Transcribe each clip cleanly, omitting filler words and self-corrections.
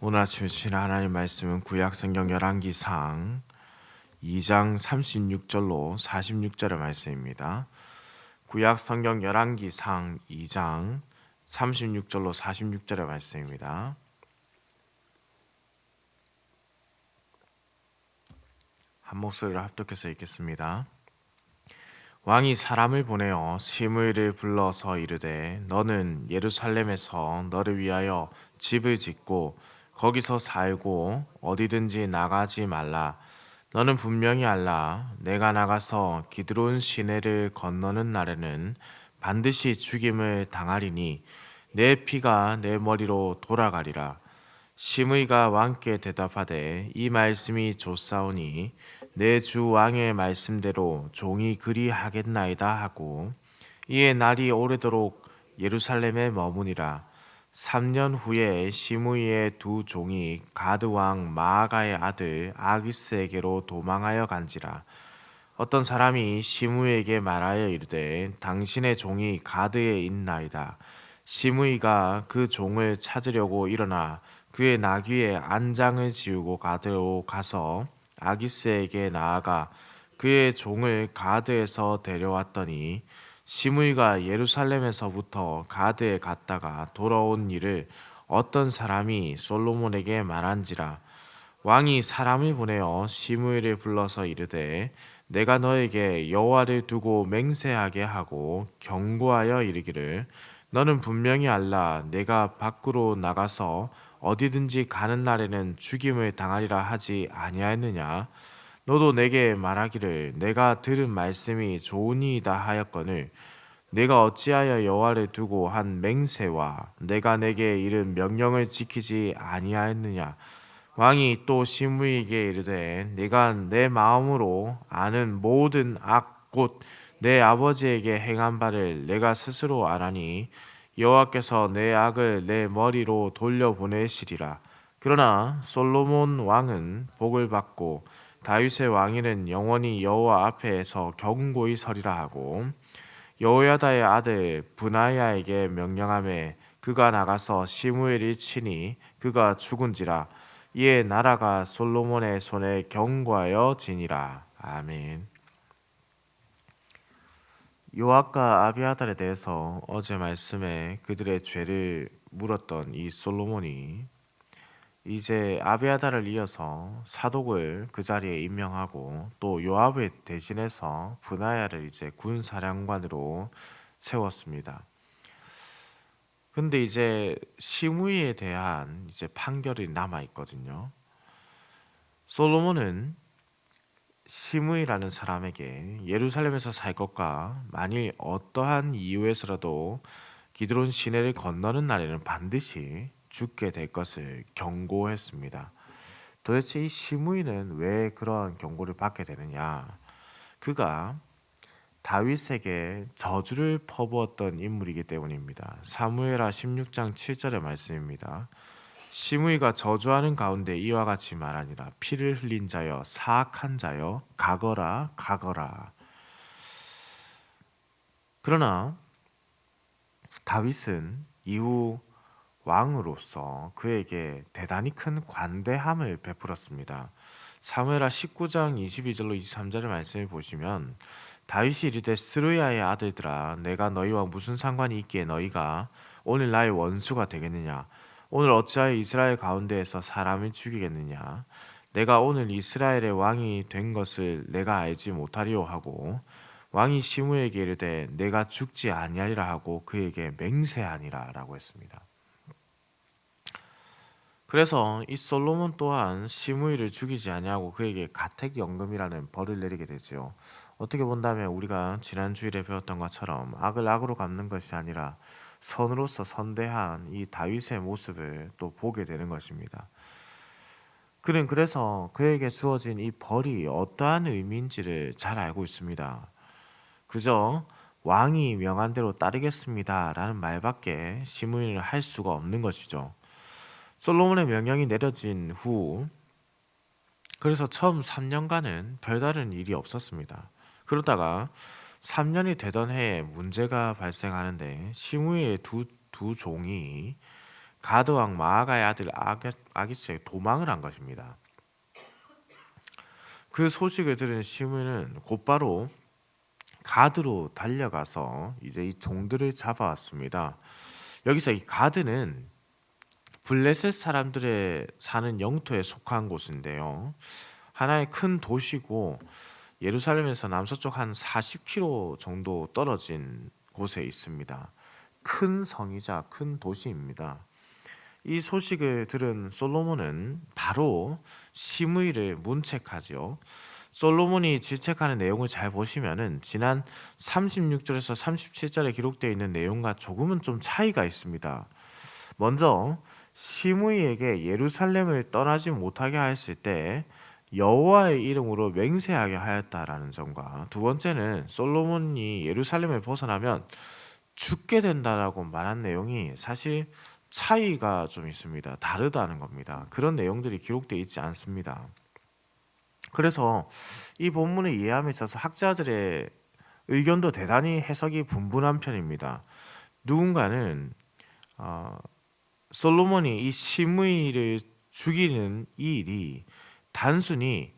오늘 아침에 주신 하나님 말씀은 구약성경 열왕기상 2장 36절로 46절의 말씀입니다. 구약성경 열왕기상 2장 36절로 46절의 말씀입니다. 한 목소리로 합독해서 읽겠습니다. 왕이 사람을 보내어 시므이를 불러서 이르되 너는 예루살렘에서 너를 위하여 집을 짓고 거기서 살고 어디든지 나가지 말라. 너는 분명히 알라. 내가 나가서 기드론 시내를 건너는 날에는 반드시 죽임을 당하리니 내 피가 내 머리로 돌아가리라. 시므이가 왕께 대답하되 이 말씀이 좋사오니 내 주 왕의 말씀대로 종이 그리하겠나이다 하고 이에 날이 오래도록 예루살렘에 머무니라. 3년 후에 시므이의 두 종이 가드 왕 마아가의 아들 아기스에게로 도망하여 간지라. 어떤 사람이 시므이에게 말하여 이르되 당신의 종이 가드에 있나이다. 시므이가 그 종을 찾으려고 일어나 그의 나귀에 안장을 지우고 가드로 가서 아기스에게 나아가 그의 종을 가드에서 데려왔더니 시므이가 예루살렘에서부터 가드에 갔다가 돌아온 일을 어떤 사람이 솔로몬에게 말한지라. 왕이 사람을 보내어 시므이를 불러서 이르되 내가 너에게 여호와를 두고 맹세하게 하고 경고하여 이르기를 너는 분명히 알라. 내가 밖으로 나가서 어디든지 가는 날에는 죽임을 당하리라 하지 아니하였느냐. 너도 내게 말하기를 내가 들은 말씀이 좋으니이다 하였거늘 내가 어찌하여 여호와를 두고 한 맹세와 내가 내게 이른 명령을 지키지 아니하였느냐. 왕이 또 시므이에게 이르되 네가 내 마음으로 아는 모든 악 곧 내 아버지에게 행한 바를 내가 스스로 아나니 여호와께서 내 악을 내 머리로 돌려보내시리라. 그러나 솔로몬 왕은 복을 받고 다윗의 왕위는 영원히 여호와 앞에서 견고히 서리라 하고 여호야다의 아들 브나야에게 명령하매 그가 나가서 시므엘을 치니 그가 죽은지라. 이에 나라가 솔로몬의 손에 견고하여 지니라. 아멘. 요압과 아비아달에 대해서 어제 말씀에 그들의 죄를 물었던 이 솔로몬이 이제 아비아달을 이어서 사독을 그 자리에 임명하고 또 요압을 대신해서 브나야를 이제 군사령관으로 세웠습니다. 근데 이제 시므이에 대한 이제 판결이 남아 있거든요. 솔로몬은 시므이라는 사람에게 예루살렘에서 살 것과 만일 어떠한 이유에서라도 기드론 시내를 건너는 날에는 반드시 죽게 될 것을 경고했습니다. 도대체 이 시므이는 왜 그런 경고를 받게 되느냐? 그가 다윗에게 저주를 퍼부었던 인물이기 때문입니다. 사무엘하 16장 7절의 말씀입니다. 시므이가 저주하는 가운데 이와 같이 말하니라. 피를 흘린 자여 사악한 자여 가거라 가거라. 그러나 다윗은 이후 왕으로서 그에게 대단히 큰 관대함을 베풀었습니다. 사무엘하 19장 22절로 23절의 말씀을 보시면 다윗이 이르되 스루야의 아들들아 내가 너희와 무슨 상관이 있기에 너희가 오늘 나의 원수가 되겠느냐. 오늘 어찌하여 이스라엘 가운데에서 사람을 죽이겠느냐. 내가 오늘 이스라엘의 왕이 된 것을 내가 알지 못하리요 하고 왕이 시므에게 이르되 내가 죽지 아니하리라 하고 그에게 맹세하니라 라고 했습니다. 그래서 이 솔로몬 또한 시므이를 죽이지 아니하고 그에게 가택연금이라는 벌을 내리게 되지요. 어떻게 본다면 우리가 지난 주일에 배웠던 것처럼 악을 악으로 갚는 것이 아니라 선으로서 선대한 이 다윗의 모습을 또 보게 되는 것입니다. 그는 그래서 그에게 주어진 이 벌이 어떠한 의미인지를 잘 알고 있습니다. 그저 왕이 명한 대로 따르겠습니다 라는 말밖에 시므이는 할 수가 없는 것이죠. 솔로몬의 명령이 내려진 후 그래서 처음 3년간은 별다른 일이 없었습니다. 그러다가 3년이 되던 해에 문제가 발생하는데 시므이의 두 종이 가드 왕 마아가의 아들 아기스에 도망을 한 것입니다. 그 소식을 들은 시므이는 곧바로 가드로 달려가서 이제 이 종들을 잡아왔습니다. 여기서 이 가드는 블레셋 사람들의 사는 영토에 속한 곳인데요. 하나의 큰 도시고 예루살렘에서 남서쪽 한 40km 정도 떨어진 곳에 있습니다. 큰 성이자 큰 도시입니다. 이 소식을 들은 솔로몬은 바로 시므이를 문책하죠. 솔로몬이 질책하는 내용을 잘 보시면은 지난 36절에서 37절에 기록되어 있는 내용과 조금은 좀 차이가 있습니다. 먼저 시므이에게 예루살렘을 떠나지 못하게 하였을 때 여호와의 이름으로 맹세하게 하였다라는 점과, 두 번째는 솔로몬이 예루살렘을 벗어나면 죽게 된다라고 말한 내용이 사실 차이가 좀 있습니다. 다르다는 겁니다. 그런 내용들이 기록되어 있지 않습니다. 그래서 이 본문을 이해함에 있어서 학자들의 의견도 대단히 해석이 분분한 편입니다. 누군가는 솔로몬이 이 시므이를 죽이는 이 일이 단순히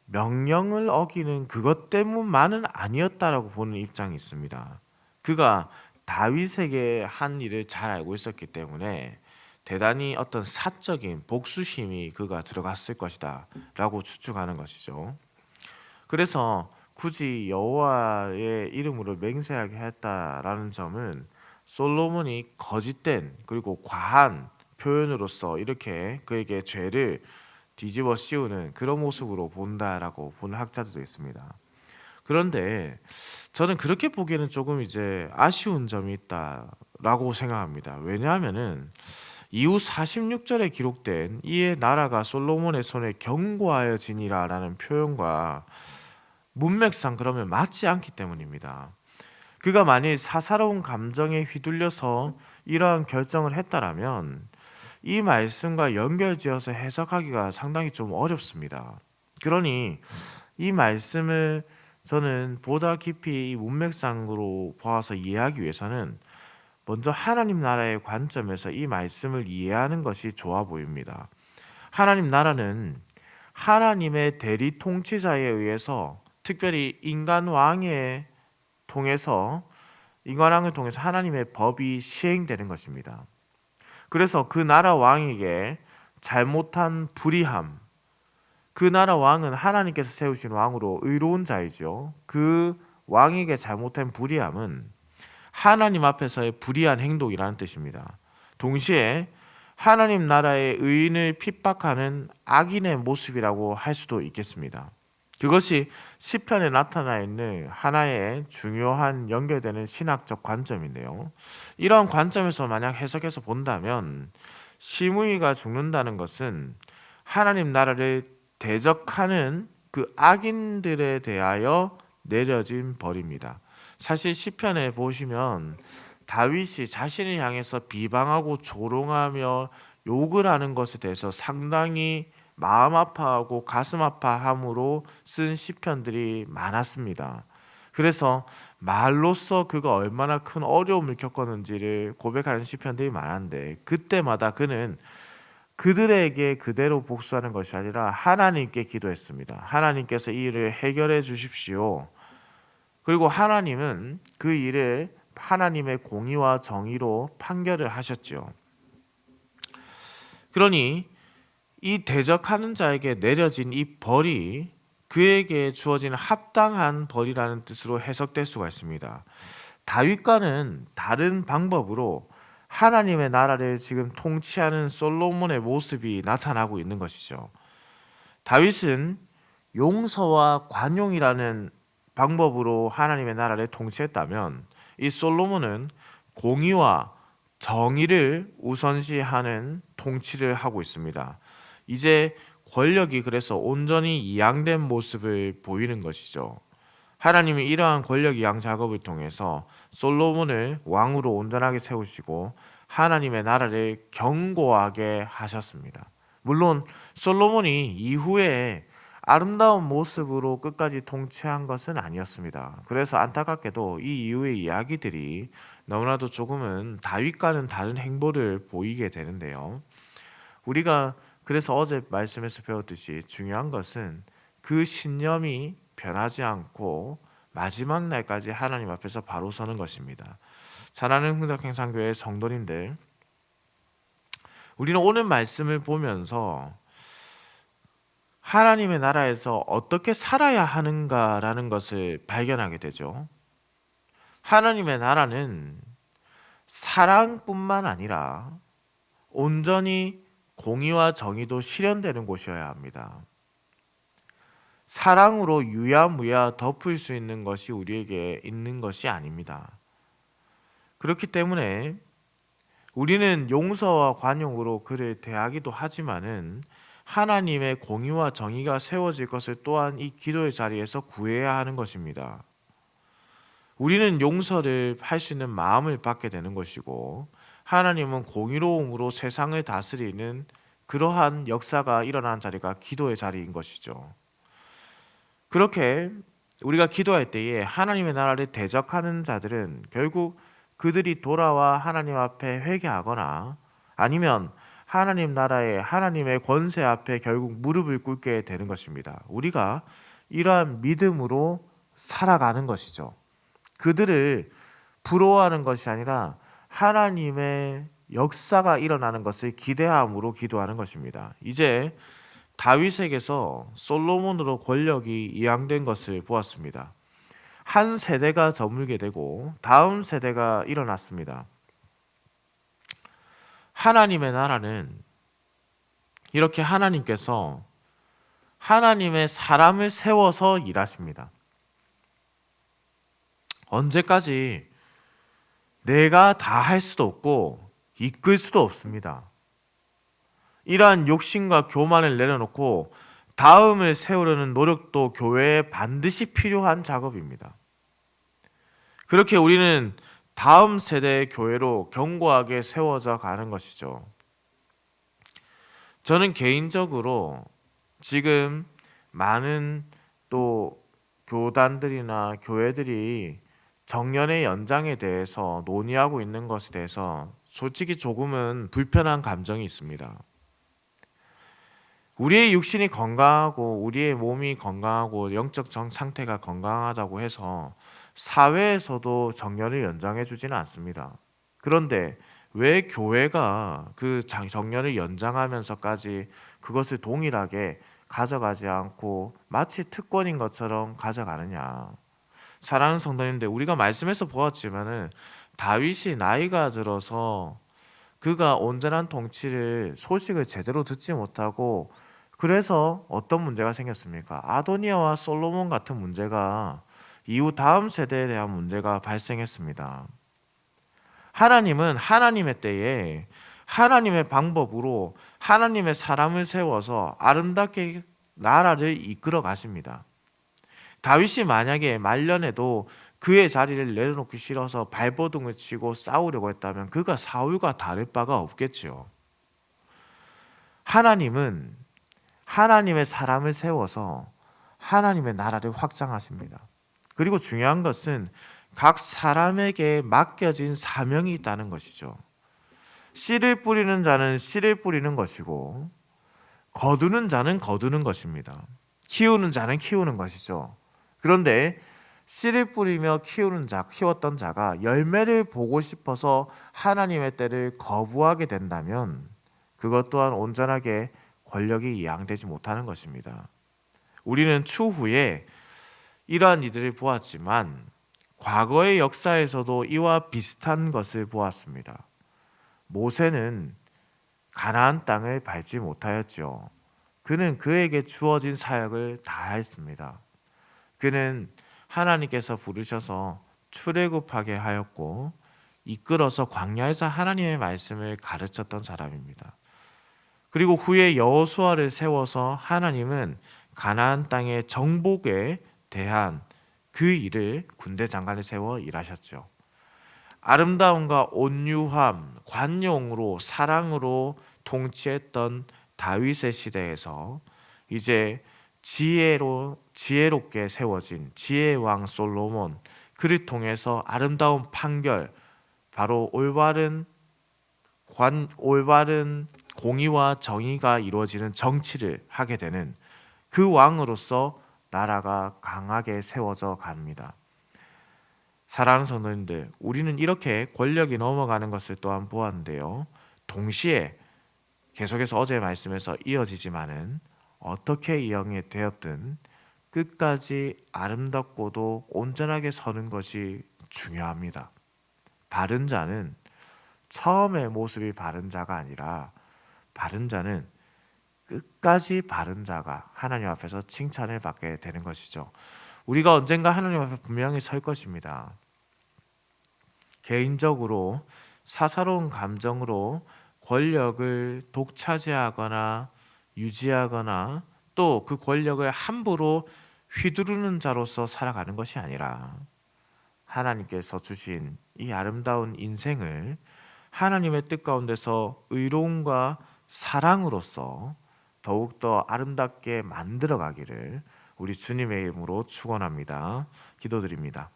명령을 어기는 그것 때문만은 아니었다라고 보는 입장이 있습니다. 그가 다윗에게 한 일을 잘 알고 있었기 때문에 대단히 어떤 사적인 복수심이 그가 들어갔을 것이다 라고 추측하는 것이죠. 그래서 굳이 여호와의 이름으로 맹세하게 했다라는 점은 솔로몬이 거짓된 그리고 과한 표현으로서 이렇게 그에게 죄를 뒤집어 씌우는 그런 모습으로 본다라고 보는 학자들도 있습니다. 그런데 저는 그렇게 보기에는 조금 이제 아쉬운 점이 있다라고 생각합니다. 왜냐하면은 이후 46절에 기록된 이에 나라가 솔로몬의 손에 견고하여지니라라는 표현과 문맥상 그러면 맞지 않기 때문입니다. 그가 만일 사사로운 감정에 휘둘려서 이러한 결정을 했다라면 이 말씀과 연결지어서 해석하기가 상당히 좀 어렵습니다. 그러니 이 말씀을 저는 보다 깊이 문맥상으로 보아서 이해하기 위해서는 먼저 하나님 나라의 관점에서 이 말씀을 이해하는 것이 좋아 보입니다. 하나님 나라는 하나님의 대리 통치자에 의해서, 특별히 인간왕을 통해서 하나님의 법이 시행되는 것입니다. 그래서 그 나라 왕에게 잘못한 불의함, 그 나라 왕은 하나님께서 세우신 왕으로 의로운 자이죠. 그 왕에게 잘못한 불의함은 하나님 앞에서의 불의한 행동이라는 뜻입니다. 동시에 하나님 나라의 의인을 핍박하는 악인의 모습이라고 할 수도 있겠습니다. 그것이 시편에 나타나 있는 하나의 중요한 연결되는 신학적 관점인데요. 이러한 관점에서 만약 해석해서 본다면 시므이가 죽는다는 것은 하나님 나라를 대적하는 그 악인들에 대하여 내려진 벌입니다. 사실 시편에 보시면 다윗이 자신을 향해서 비방하고 조롱하며 욕을 하는 것에 대해서 상당히 마음 아파하고 가슴 아파함으로 쓴 시편들이 많았습니다. 그래서 말로써 그가 얼마나 큰 어려움을 겪었는지를 고백하는 시편들이 많은데, 그때마다 그는 그들에게 그대로 복수하는 것이 아니라 하나님께 기도했습니다. 하나님께서 이 일을 해결해 주십시오. 그리고 하나님은 그 일을 하나님의 공의와 정의로 판결을 하셨죠. 그러니 이 대적하는 자에게 내려진 이 벌이 그에게 주어지는 합당한 벌이라는 뜻으로 해석될 수가 있습니다. 다윗과는 다른 방법으로 하나님의 나라를 지금 통치하는 솔로몬의 모습이 나타나고 있는 것이죠. 다윗은 용서와 관용이라는 방법으로 하나님의 나라를 통치했다면, 이 솔로몬은 공의와 정의를 우선시하는 통치를 하고 있습니다. 이제 권력이 그래서 온전히 이양된 모습을 보이는 것이죠. 하나님이 이러한 권력 이양 작업을 통해서 솔로몬을 왕으로 온전하게 세우시고 하나님의 나라를 견고하게 하셨습니다. 물론 솔로몬이 이후에 아름다운 모습으로 끝까지 통치한 것은 아니었습니다. 그래서 안타깝게도 이 이후의 이야기들이 너무나도 조금은 다윗과는 다른 행보를 보이게 되는데요. 우리가 그래서 어제 말씀에서 배웠듯이 중요한 것은 그 신념이 변하지 않고 마지막 날까지 하나님 앞에서 바로 서는 것입니다. 사랑하는 흥덕행상교회 성도님들, 우리는 오늘 말씀을 보면서 하나님의 나라에서 어떻게 살아야 하는가라는 것을 발견하게 되죠. 하나님의 나라는 사랑뿐만 아니라 온전히 공의와 정의도 실현되는 곳이어야 합니다. 사랑으로 유야무야 덮을 수 있는 것이 우리에게 있는 것이 아닙니다. 그렇기 때문에 우리는 용서와 관용으로 그를 대하기도 하지만은 하나님의 공의와 정의가 세워질 것을 또한 이 기도의 자리에서 구해야 하는 것입니다. 우리는 용서를 할 수 있는 마음을 받게 되는 것이고, 하나님은 공의로움으로 세상을 다스리는 그러한 역사가 일어나는 자리가 기도의 자리인 것이죠. 그렇게 우리가 기도할 때에 하나님의 나라를 대적하는 자들은 결국 그들이 돌아와 하나님 앞에 회개하거나 아니면 하나님 나라의 하나님의 권세 앞에 결국 무릎을 꿇게 되는 것입니다. 우리가 이러한 믿음으로 살아가는 것이죠. 그들을 부러워하는 것이 아니라 하나님의 역사가 일어나는 것을 기대함으로 기도하는 것입니다. 이제 다윗에게서 솔로몬으로 권력이 이양된 것을 보았습니다. 한 세대가 저물게 되고 다음 세대가 일어났습니다. 하나님의 나라는 이렇게 하나님께서 하나님의 사람을 세워서 일하십니다. 언제까지 내가 다 할 수도 없고 이끌 수도 없습니다. 이러한 욕심과 교만을 내려놓고 다음을 세우려는 노력도 교회에 반드시 필요한 작업입니다. 그렇게 우리는 다음 세대의 교회로 견고하게 세워져 가는 것이죠. 저는 개인적으로 지금 많은 또 교단들이나 교회들이 정년의 연장에 대해서 논의하고 있는 것에 대해서 솔직히 조금은 불편한 감정이 있습니다. 우리의 육신이 건강하고 우리의 몸이 건강하고 영적 상태가 건강하다고 해서 사회에서도 정년을 연장해 주지는 않습니다. 그런데 왜 교회가 그 정년을 연장하면서까지 그것을 동일하게 가져가지 않고 마치 특권인 것처럼 가져가느냐. 사랑하는 성도님들, 우리가 말씀에서 보았지만은 다윗이 나이가 들어서 그가 온전한 통치를 소식을 제대로 듣지 못하고 그래서 어떤 문제가 생겼습니까? 아도니아와 솔로몬 같은 문제가 이후 다음 세대에 대한 문제가 발생했습니다. 하나님은 하나님의 때에 하나님의 방법으로 하나님의 사람을 세워서 아름답게 나라를 이끌어 가십니다. 다윗이 만약에 말년에도 그의 자리를 내려놓기 싫어서 발버둥을 치고 싸우려고 했다면 그가 사울과 다를 바가 없겠지요. 하나님은 하나님의 사람을 세워서 하나님의 나라를 확장하십니다. 그리고 중요한 것은 각 사람에게 맡겨진 사명이 있다는 것이죠. 씨를 뿌리는 자는 씨를 뿌리는 것이고 거두는 자는 거두는 것입니다. 키우는 자는 키우는 것이죠. 그런데 씨를 뿌리며 키웠던 자가 열매를 보고 싶어서 하나님의 때를 거부하게 된다면 그것 또한 온전하게 권력이 이양되지 못하는 것입니다. 우리는 추후에 이러한 이들을 보았지만 과거의 역사에서도 이와 비슷한 것을 보았습니다. 모세는 가나안 땅을 밟지 못하였죠. 그는 그에게 주어진 사역을 다했습니다. 그는 하나님께서 부르셔서 출애굽하게 하였고 이끌어서 광야에서 하나님의 말씀을 가르쳤던 사람입니다. 그리고 후에 여호수아를 세워서 하나님은 가나안 땅의 정복에 대한 그 일을 군대 장관을 세워 일하셨죠. 아름다움과 온유함, 관용으로 사랑으로 통치했던 다윗의 시대에서 이제 지혜롭게 세워진 지혜의 왕 솔로몬, 그를 통해서 아름다운 판결, 바로 올바른 공의와 정의가 이루어지는 정치를 하게 되는 그 왕으로서 나라가 강하게 세워져 갑니다. 사랑하는 성도님들, 우리는 이렇게 권력이 넘어가는 것을 또한 보았는데요. 동시에 계속해서 어제의 말씀에서 이어지지만은 어떻게 이행이 되었든 끝까지 아름답고도 온전하게 서는 것이 중요합니다. 바른 자는 처음의 모습이 바른 자가 아니라 바른 자는 끝까지 바른 자가 하나님 앞에서 칭찬을 받게 되는 것이죠. 우리가 언젠가 하나님 앞에 분명히 설 것입니다. 개인적으로 사사로운 감정으로 권력을 독차지하거나 유지하거나 또 그 권력을 함부로 휘두르는 자로서 살아가는 것이 아니라 하나님께서 주신 이 아름다운 인생을 하나님의 뜻 가운데서 의로움과 사랑으로서 더욱더 아름답게 만들어 가기를 우리 주님의 이름으로 축원합니다. 기도드립니다.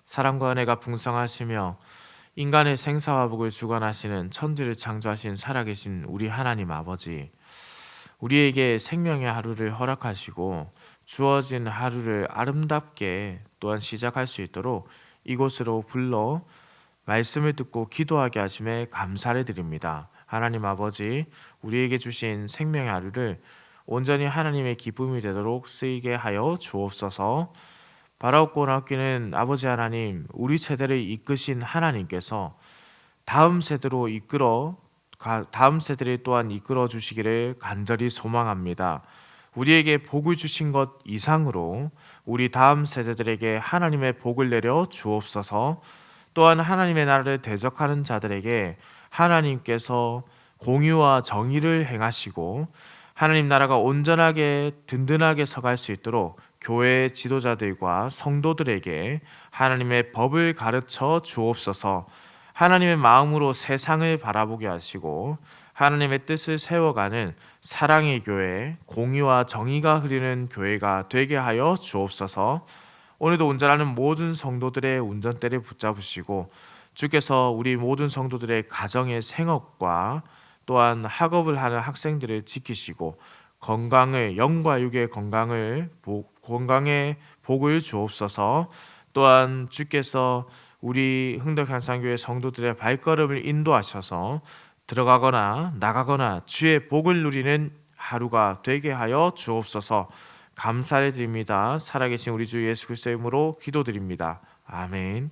사랑과 은혜가 풍성하시며 인간의 생사화복을 주관하시는 천지를 창조하신 살아계신 우리 하나님 아버지, 우리에게 생명의 하루를 허락하시고 주어진 하루를 아름답게 또한 시작할 수 있도록 이곳으로 불러 말씀을 듣고 기도하게 하심에 감사를 드립니다. 하나님 아버지, 우리에게 주신 생명의 하루를 온전히 하나님의 기쁨이 되도록 쓰이게 하여 주옵소서. 바라옵고 나옵기는 아버지 하나님, 우리 세대를 이끄신 하나님께서 다음 세대를 또한 이끌어 주시기를 간절히 소망합니다. 우리에게 복을 주신 것 이상으로 우리 다음 세대들에게 하나님의 복을 내려 주옵소서. 또한 하나님의 나라를 대적하는 자들에게 하나님께서 공의와 정의를 행하시고 하나님 나라가 온전하게 든든하게 서갈 수 있도록 교회의 지도자들과 성도들에게 하나님의 법을 가르쳐 주옵소서. 하나님의 마음으로 세상을 바라보게 하시고 하나님의 뜻을 세워가는 사랑의 교회, 공의와 정의가 흐르는 교회가 되게 하여 주옵소서. 오늘도 운전하는 모든 성도들의 운전대를 붙잡으시고 주께서 우리 모든 성도들의 가정의 생업과 또한 학업을 하는 학생들을 지키시고 건강을, 영과 육의 건강의 복을 주옵소서. 또한 주께서 우리 흥덕향산교회 성도들의 발걸음을 인도하셔서 들어가거나 나가거나 주의 복을 누리는 하루가 되게 하여 주옵소서. 감사를 드립니다. 살아계신 우리 주 예수 그리스도의 이름으로 기도드립니다. 아멘.